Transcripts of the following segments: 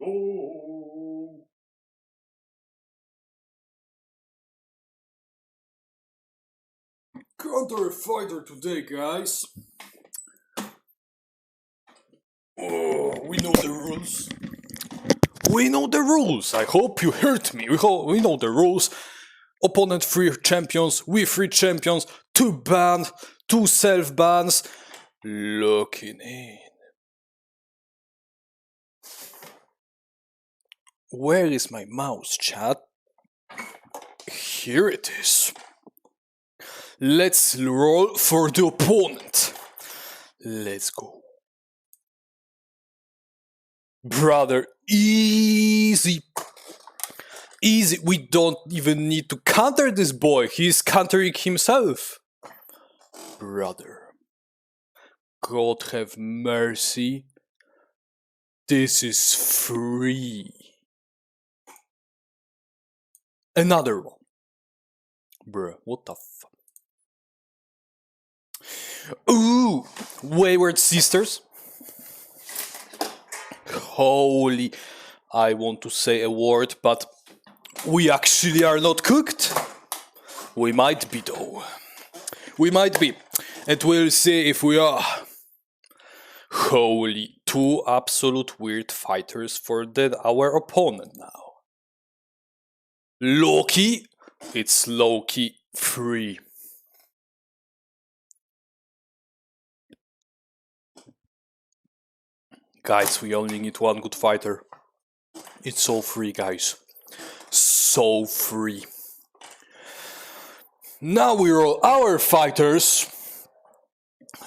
Oh. Counter fighter today, guys. Oh, we know the rules. We know the rules. I hope you heard me. We know the rules. Opponent 3 champions, we 3 champions, 2 bans, 2 self bans. Looking in. Where is my mouse, chat? Here it is. Let's roll for the opponent. Let's go. Brother, easy. Easy. We don't even need to counter this boy. He's countering himself. Brother. God have mercy. This is free. Another one. Bruh, what the fuck? Ooh, Wayward Sisters. Holy, I want to say a word, but we actually are not cooked. We might be though. We might be. And we'll see if we are. Holy, 2 absolute weird fighters for our opponent now. Loki, it's Loki 3. Guys, we only need 1 good fighter. It's so free, guys. So free. Now we roll our fighters.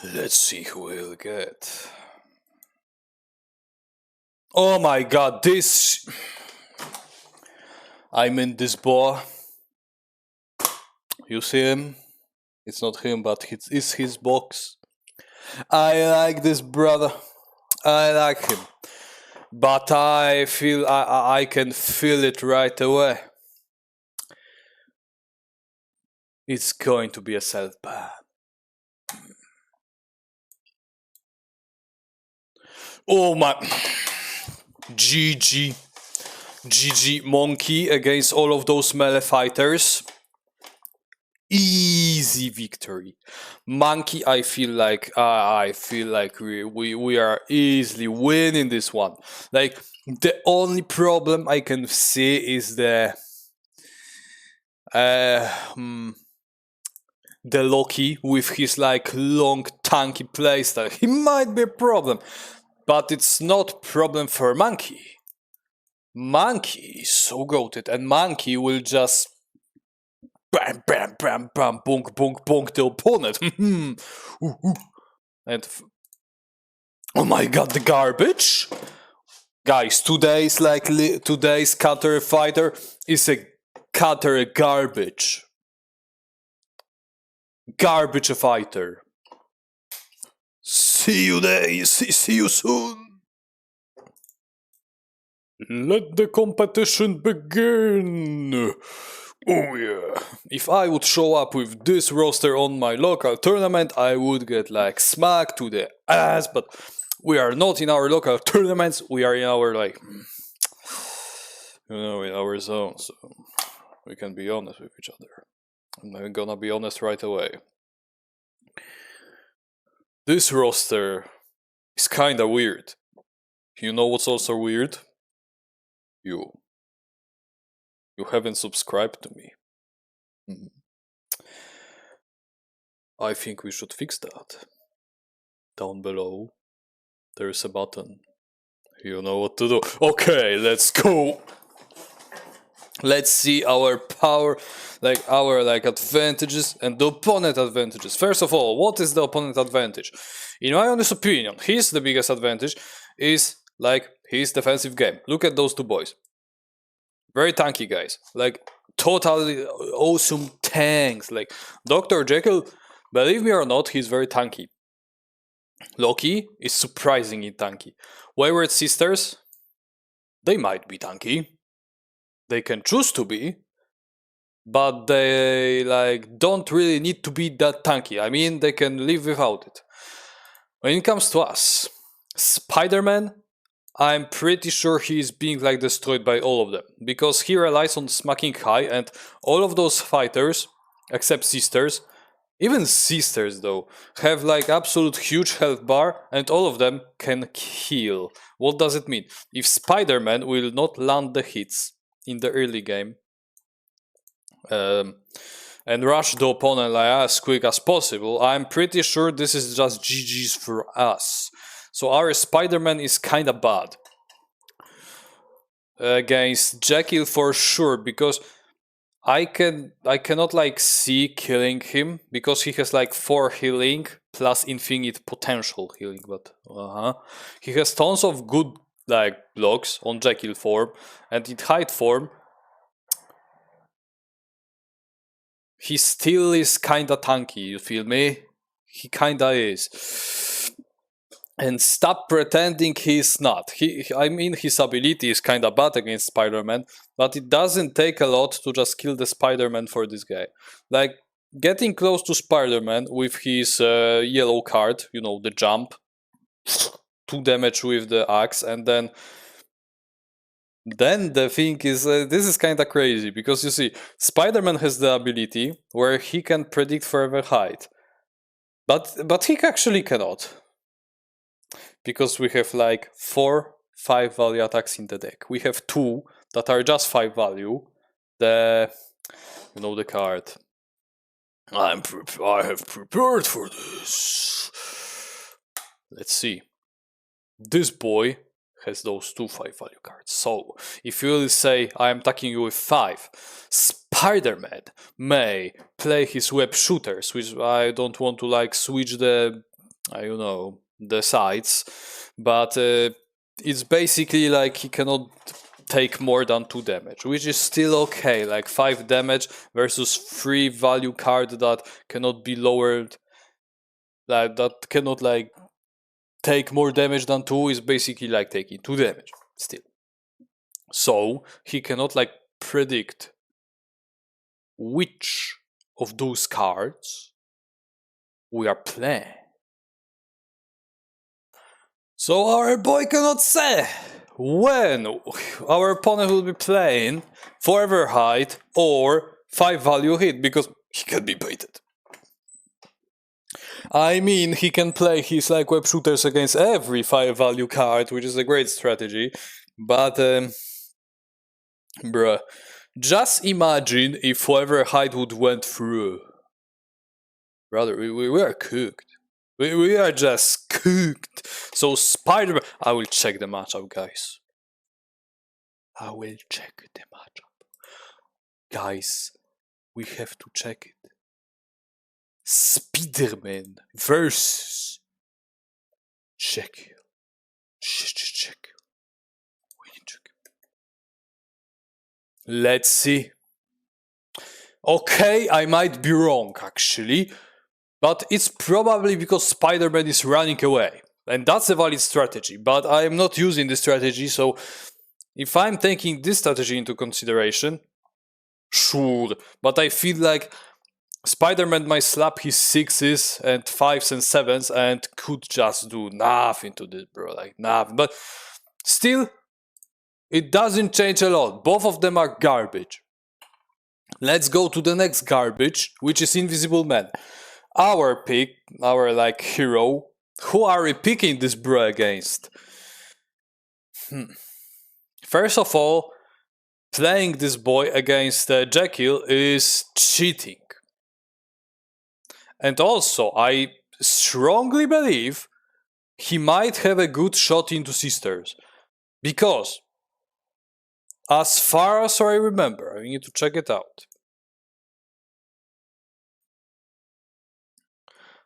Let's see who we'll get. Oh my god, this... I'm in this boy. You see him? It's not him, but it's his box. I like this brother. I like him. But I feel I can feel it right away. It's going to be a self-ban. Oh my... GG. GG Monkey against all of those melee fighters. Easy victory. Monkey, I feel like we are easily winning this one. Like, the only problem I can see is the Loki with his like long tanky playstyle. He might be a problem, but it's not problem for Monkey. Monkey is so goated, and Monkey will just bam, bam, bam, bam, bonk, bonk, bonk the opponent. And oh my god, the garbage! Guys, today's counter fighter is a counter garbage. Garbage fighter. See you there. See you soon. Let the competition begin. Oh yeah. If I would show up with this roster on my local tournament, I would get like smacked to the ass, but we are not in our local tournaments, we are in our like, in our zone, so we can be honest with each other. I'm gonna be honest right away. This roster is kinda weird. You know what's also weird? You haven't subscribed to me. I think we should fix that. Down below, there's a button. You know what to do. Okay, let's go. Let's see our power, our advantages and the opponent advantages. First of all, what is the opponent advantage? In my honest opinion, the biggest advantage is his defensive game. Look at those 2 boys. Very tanky guys. Totally awesome tanks. Dr. Jekyll, believe me or not, he's very tanky. Loki is surprisingly tanky. Wayward Sisters, they might be tanky. They can choose to be, but they don't really need to be that tanky. I mean, they can live without it. When it comes to us, Spider-Man, I'm pretty sure he is being like destroyed by all of them, because he relies on smacking high, and all of those fighters, except sisters, even sisters though, have like absolute huge health bar, and all of them can heal. What does it mean? If Spider-Man will not land the hits in the early game, um, and rush the opponent like as quick as possible, I'm pretty sure this is just GG's for us. So our Spider-Man is kinda bad against Jekyll for sure, because I cannot like see killing him, because he has like 4 healing plus infinite potential healing, but he has tons of good like blocks on Jekyll form, and in Hyde form he still is kinda tanky, you feel me? He kinda is. And stop pretending he's not. I mean, his ability is kinda bad against Spider-Man, but it doesn't take a lot to just kill the Spider-Man for this guy. Like, getting close to Spider-Man with his yellow card, you know, the jump, 2 damage with the axe, and then the thing is, this is kinda crazy, because you see, Spider-Man has the ability where he can predict forever height, but he actually cannot, because we have like 4 5-value attacks in the deck. We have 2 that are just 5 value. The you know the card. I have prepared for this. Let's see. This boy has those 2 5-value cards. So if you will say I am attacking you with 5, Spider-Man may play his web shooters, which I don't want to like switch the the sides, but it's basically like he cannot take more than 2 damage, which is still okay. Like 5 damage versus 3 value card that cannot be lowered, that cannot like take more damage than 2 is basically like taking 2 damage still. So he cannot like predict which of those cards we are playing. So our boy cannot say when our opponent will be playing forever height or 5 value hit, because he can be baited. I mean, he can play his like web shooters against every 5 value card, which is a great strategy, but bruh, just imagine if forever height would went through. Brother, we are cooked. We are just cooked. So Spider-Man, I will check the matchup, guys. I will check the matchup. Guys, we have to check it. Spider-Man versus Jekyll. Jekyll. We need to check. Let's see. Okay, I might be wrong actually, but it's probably because Spider-Man is running away. And that's a valid strategy, but I am not using this strategy, so if I'm taking this strategy into consideration, sure, but I feel like Spider-Man might slap his 6s and 5s and 7s and could just do nothing to this, bro, like nothing. But still, it doesn't change a lot. Both of them are garbage. Let's go to the next garbage, which is Invisible Man. Our pick, our like hero. Who are we picking this bro against? First of all, playing this boy against Jekyll is cheating. And also, I strongly believe he might have a good shot into Sisters. Because, as far as I remember, I need to check it out.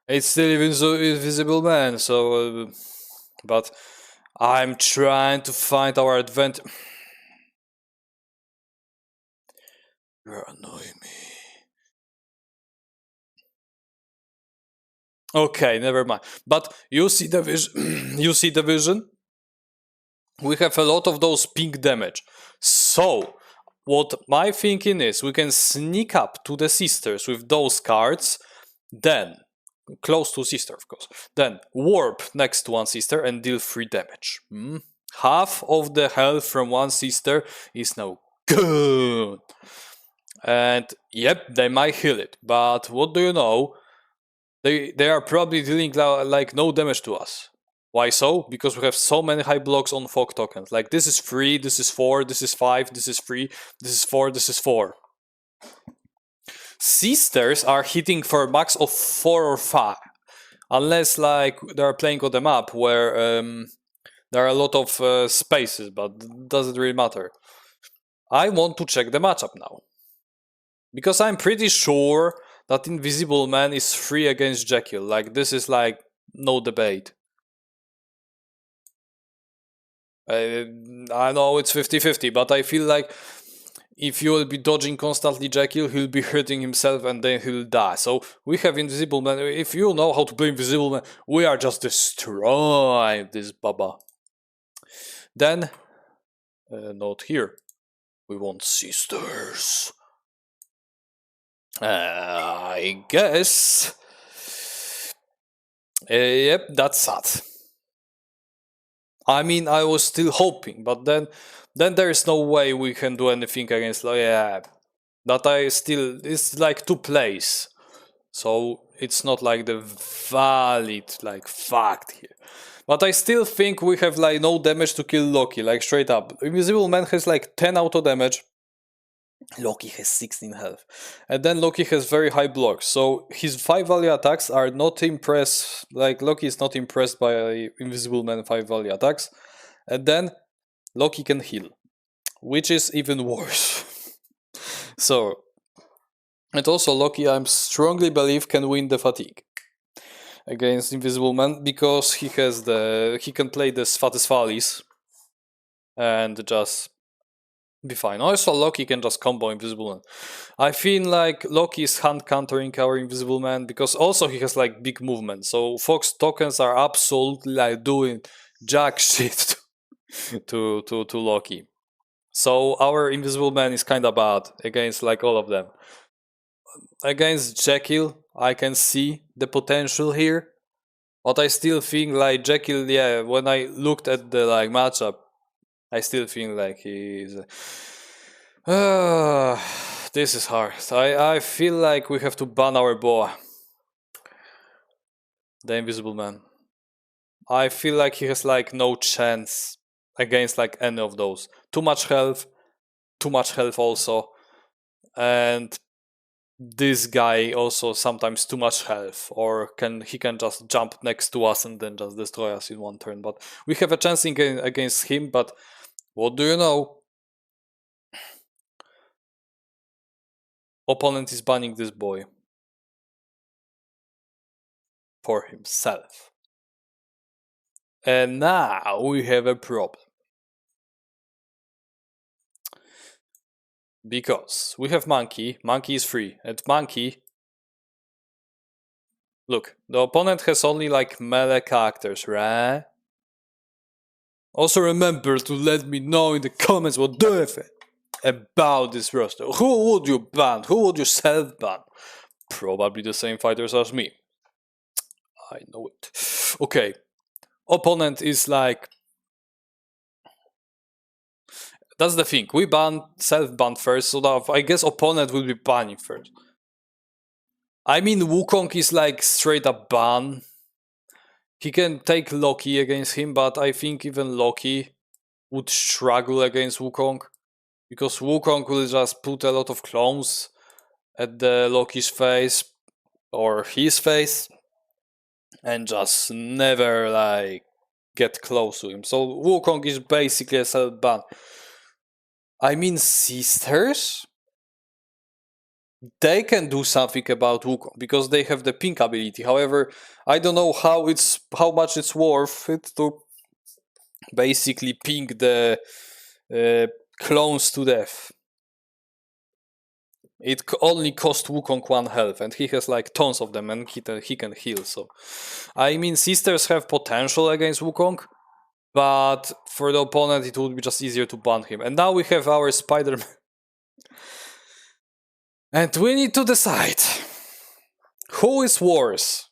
It's still Invisible Man, so... but I'm trying to find our advantage. You're annoying me. Okay, never mind. But you see the vision. You see the vision? We have a lot of those pink damage. So, what my thinking is, we can sneak up to the sisters with those cards, then, close to sister of course, then warp next to one sister and deal 3 damage. Half of the health from one sister is now good. And yep, they might heal it, but what do you know? They are probably dealing like no damage to us. Why so? Because we have so many high blocks on fog tokens. Like this is 3, this is 4, this is 5, this is 3, this is 4, this is 4. Sisters are hitting for a max of 4 or 5. Unless like they're playing on the map where there are a lot of spaces, but doesn't really matter. I want to check the matchup now. Because I'm pretty sure that Invisible Man is free against Jekyll. Like, this is like no debate. I know it's 50-50, but I feel like if you will be dodging constantly Jekyll, he'll be hurting himself and then he'll die. So we have Invisible Man. If you know how to play Invisible Man, we are just destroying this Baba. Then, not here. We want sisters. I guess. Yep, that's sad. I mean, I was still hoping, but then there is no way we can do anything against. Yeah, that I still it's like 2 plays, so it's not like the valid like fact here. But I still think we have like no damage to kill Loki, like straight up. Invisible Man has like 10 auto damage. Loki has 16 health. And then Loki has very high blocks. So his 5 value attacks are not impressed. Like Loki is not impressed by Invisible Man 5 value attacks. And then Loki can heal, which is even worse. So, and also Loki, I strongly believe, can win the fatigue against Invisible Man because he can play the Svatisvalis and just be fine. Also, Loki can just combo Invisible Man. I feel like Loki is hand countering our Invisible Man because also he has like big movement. So Fox tokens are absolutely like doing jack shit to Loki. So our Invisible Man is kind of bad against like all of them. Against Jekyll, I can see the potential here, but I still think like Jekyll. Yeah, when I looked at the like matchup, I still think like he's. This is hard. I feel like we have to ban our boa, the Invisible Man. I feel like he has like no chance against like any of those. Too much health also, and this guy also sometimes too much health, or he can just jump next to us and then just destroy us in one turn. But we have a chance against him. But what do you know? Opponent is banning this boy for himself. And now we have a problem. Because we have Monkey is free, and Monkey... Look, the opponent has only like melee characters, right? Also remember to let me know in the comments what do you think about this roster. Who would you ban? Who would you self-ban? Probably the same fighters as me. I know it. Okay. Opponent is like... That's the thing. We ban self-ban first, so that I guess opponent will be banning first. I mean, Wukong is like straight up ban. He can take Loki against him, but I think even Loki would struggle against Wukong. Because Wukong will just put a lot of clones at the Loki's face or his face and just never like get close to him. So Wukong is basically a self-ban. I mean, sisters, they can do something about Wukong because they have the pink ability. However, I don't know how much it's worth it to basically pink the clones to death. It only cost Wukong 1 health, and he has like tons of them, and he can heal. So, I mean, sisters have potential against Wukong, but for the opponent, it would be just easier to ban him. And now we have our Spider-Man, and we need to decide who is worse.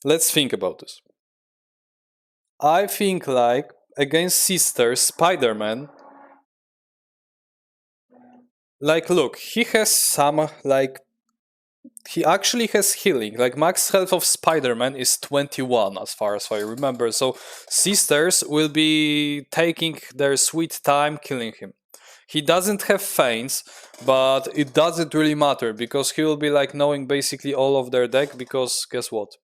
Let's think about this. I think like against Sister Spider-Man, like, look, he has some, like, he actually has healing. Like, max health of Spider-Man is 21, as far as I remember. So, Sisters will be taking their sweet time killing him. He doesn't have feints, but it doesn't really matter because he will be like knowing basically all of their deck. Because guess what?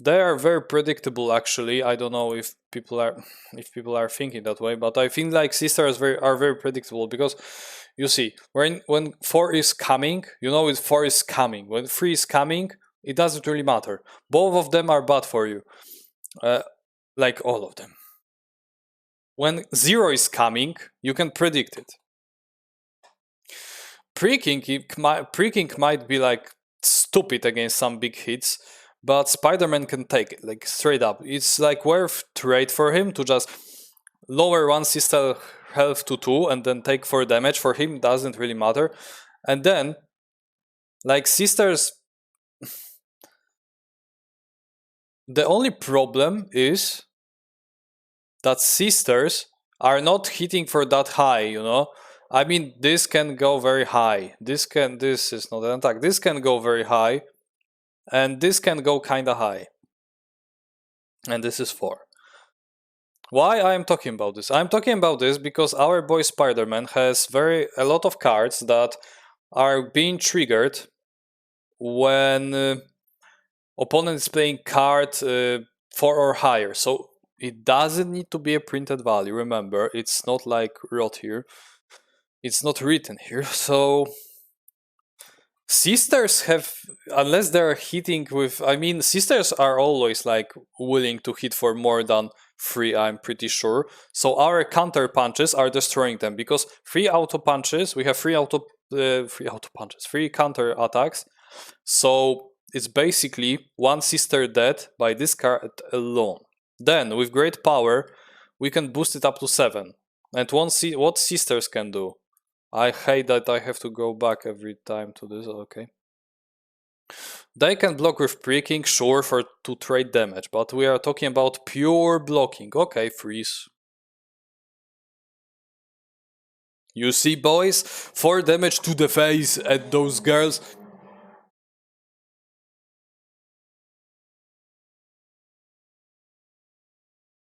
They are very predictable. Actually, I don't know if people are thinking that way, but I think like sisters are very predictable because you see when 4 is coming, you know it 4 is coming. When 3 is coming, it doesn't really matter. Both of them are bad for you, uh, like all of them. When 0 is coming, you can predict it. Pre-king might be like stupid against some big hits, but Spider-Man can take it like straight up. It's like worth trade for him to just lower one sister health to 2 and then take 4 damage. For him doesn't really matter. And then like sisters, the only problem is that sisters are not hitting for that high, you know. I mean, this can go very high. This is not an attack. This can go very high, and this can go kinda high. And this is 4. Why I am talking about this? I'm talking about this because our boy Spider-Man has a lot of cards that are being triggered when opponent is playing card 4 or higher. So it doesn't need to be a printed value. Remember, it's not like wrote here. It's not written here. So sisters have, unless they're hitting with, I mean, sisters are always like willing to hit for more than 3, I'm pretty sure. So our counter punches are destroying them because 3 auto punches, we have 3 counter attacks. So it's basically 1 sister dead by this card alone. Then with great power, we can boost it up to 7. And what sisters can do? I hate that I have to go back every time to this. Okay. They can block with pre-king, sure, for to trade damage, but we are talking about pure blocking. Okay, freeze. You see, boys? 4 damage to the face at those girls.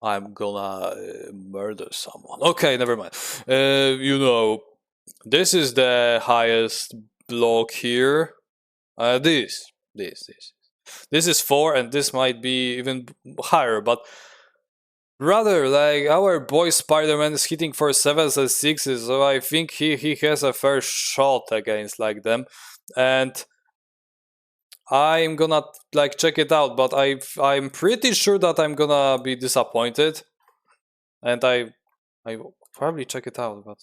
I'm gonna murder someone. Okay, never mind. You know, this is the highest block here. This is 4, and this might be even higher, but rather like our boy Spider-Man is hitting for 7s and 6s, so I think he has a fair shot against like them, and I'm gonna like check it out, but I'm pretty sure that I'm gonna be disappointed, and I will probably check it out, but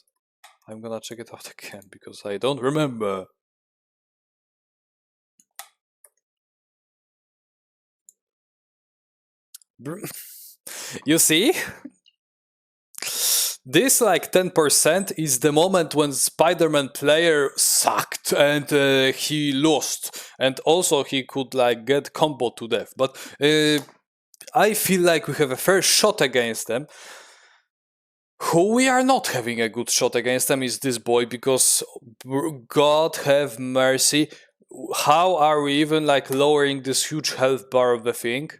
I'm gonna check it out again because I don't remember. You see? This like 10% is the moment when Spider-Man player sucked and he lost, and also he could like get combo to death. But I feel like we have a fair shot against them. Who we are not having a good shot against them is this boy, because God have mercy. How are we even like lowering this huge health bar of the thing?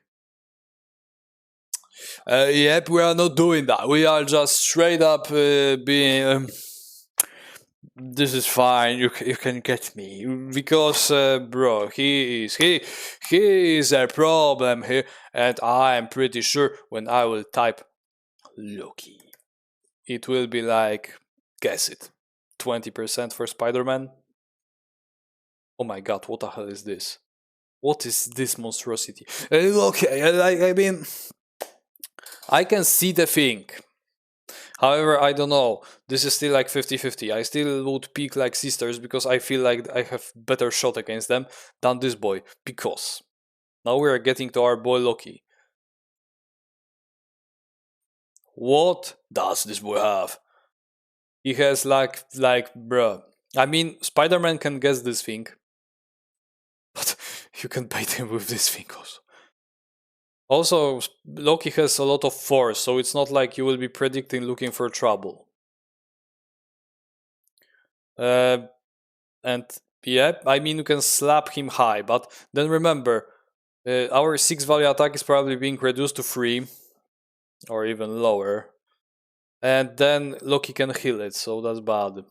Yep, we are not doing that. We are just straight up being. This is fine. You can get me because, bro, he is a problem here, and I am pretty sure when I will type Loki, it will be like, guess it, 20% for Spider-Man. Oh my god, what the hell is this? What is this monstrosity? Okay, I mean, I can see the thing. However, I don't know. This is still like 50-50. I still would pick like sisters because I feel like I have better shot against them than this boy. Because now we are getting to our boy Loki. What does this boy have? He has like bruh. I mean, Spider-Man can guess this thing, but you can bait him with this thing also. Also, Loki has a lot of force, so it's not like you will be predicting looking for trouble. Uh, and yeah, I mean, you can slap him high, but then remember, our 6 value attack is probably being reduced to 3 or even lower. And then Loki can heal it, so that's bad.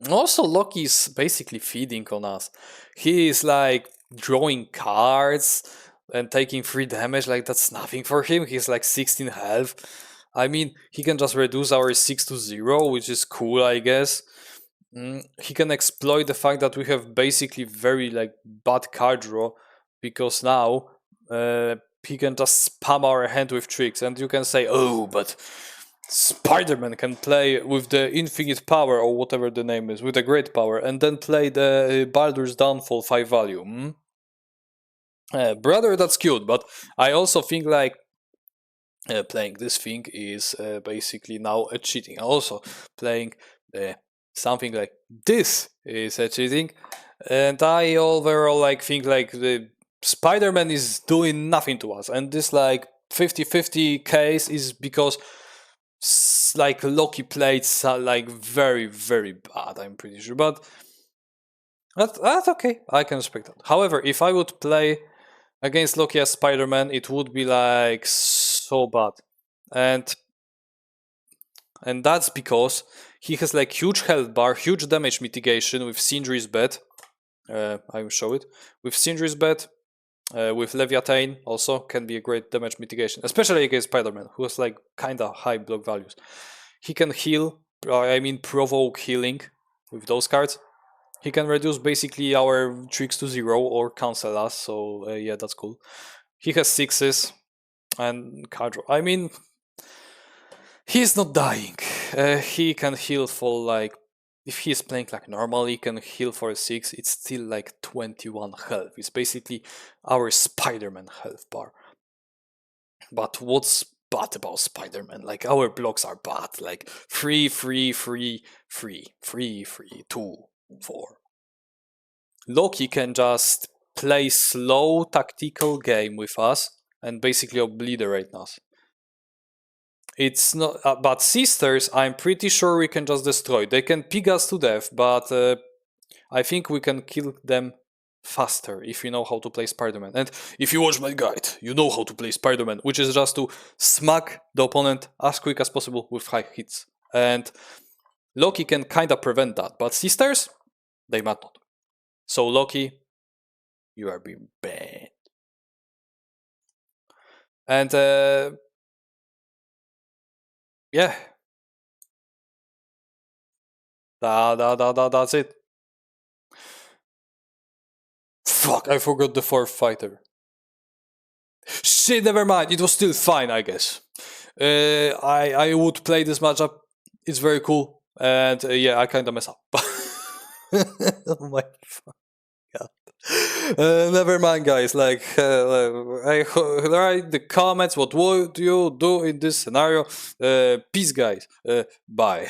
Also, Loki is basically feeding on us. He is like drawing cards and taking 3 damage, like that's nothing for him. He's like 16 health. I mean, he can just reduce our 6 to 0, which is cool, I guess. He can exploit the fact that we have basically very like bad card draw, because now he can just spam our hand with tricks, and you can say, oh, but Spider-Man can play with the infinite power or whatever the name is, with the great power, and then play the Baldur's Downfall 5 value. Brother, that's cute, but I also think like playing this thing is basically now a cheating. Also, playing something like this is a cheating, and I overall like think like the Spider-Man is doing nothing to us, and this like 50-50 case is because like Loki played like very very bad. I'm pretty sure, but that's okay. I can respect that. However, if I would play against Loki as Spider-Man, it would be like so bad, and that's because he has like huge health bar, huge damage mitigation with Sindri's bet. I will show it with Sindri's bet. With Leviathan also can be a great damage mitigation, especially against Spider-Man, who has like kinda high block values. He can heal, I mean provoke healing with those cards. He can reduce basically our tricks to 0 or cancel us, so yeah, that's cool. He has 6s and card draw. I mean, he's not dying. He can heal for like, if he's playing like normal, he can heal for a 6. It's still like 21 health. It's basically our Spider-Man health bar. But what's bad about Spider-Man? Like our blocks are bad. Like 3, 3, 3, 3, 3, 3, 2, 4. Loki can just play slow tactical game with us and basically obliterate us. It's not, but sisters, I'm pretty sure we can just destroy. They can pig us to death, but I think we can kill them faster if you know how to play Spider-Man. And if you watch my guide, you know how to play Spider-Man, which is just to smack the opponent as quick as possible with high hits. And Loki can kinda prevent that, but sisters, they might not. So Loki, you are being banned. And yeah, that's it. Fuck, I forgot the fourth fighter. Shit, never mind. It was still fine, I guess. I would play this matchup. It's very cool, and yeah, I kind of mess up. Oh my god. Never mind, guys. Like, I write the comments. What would you do in this scenario? Peace, guys. Bye.